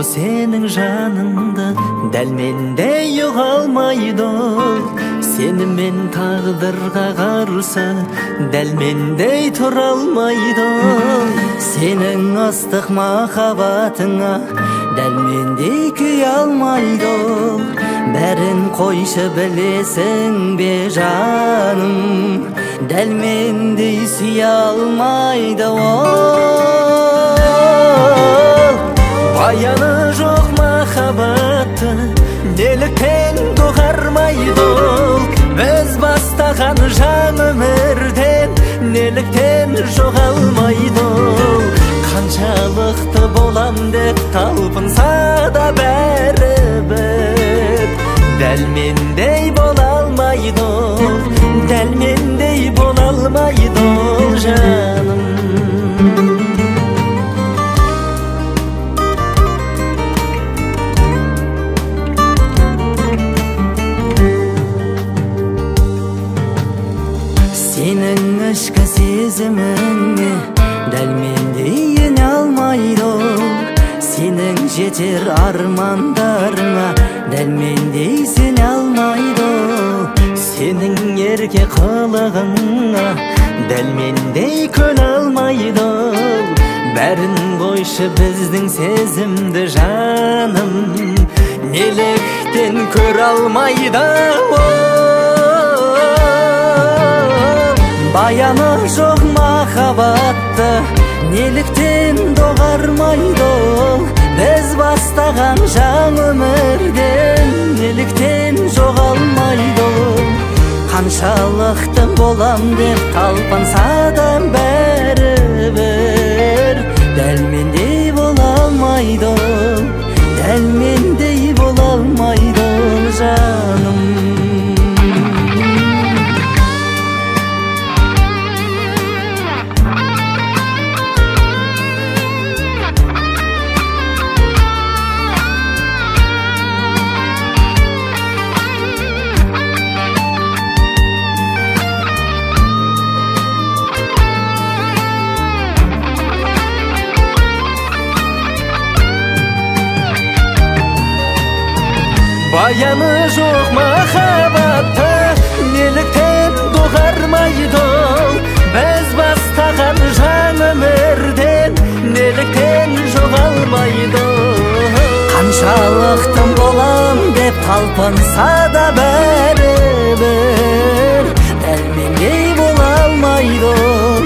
сенің жаныңды дәл мендей ұғалмайды ол. Сенімен тағдырға қарсы дәл мендей тұра алмайды ол. Сенің ыстық махаббатыңа дәл мендей күй алмайды ол. Бәрін қойшы білесің бе жаным, дәл мендей сүйе алмайды ол. Баяны жоқ махаббатты неліктен доғармайды ол. Біз бастаған жан өмірден неліктен жоғалмайды ол. Қаншалықты болам деп талпынса да бәрібір дәл мендей бола алмайды ол. Дәл мендей бола алмайды ол жаным. Сенің ішкі сезіміңе дәл мендей ене алмайды ол. Сенің жетер армандарыңа дәл мендей сене алмайды ол. Сенің ерке қылығыңа дәл мендей көне алмайды ол. Бәрін қойшы біздің сезімді жаным, неліктен көре алмайды ол. Баяны жоқ махаббатты неліктен доғармайды ол. Біз бастаған жан өмірден неліктен жоғалмайды ол. Қаншалықты болам деп талпынса да бәрібір дәл мендей бола алмайды ол. Дәл мендей бола алмайды ол жаным. Баяны жоқ махаббатты неліктен доғармайды ол. Біз бастаған жан өмірден неліктен жоғалмайды ол. Қаншалықты болам деп талпынса да бәрібір дәл мендей бола алмайды ол.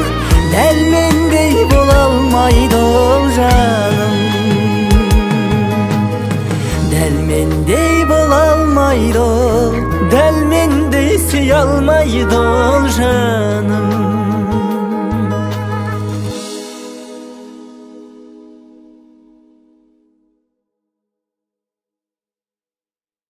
Дәл мендей бола алмайды ол жаным. Дәл мендей бола алмайды ол. Дәл мендей сүйе алмайды ол жаным.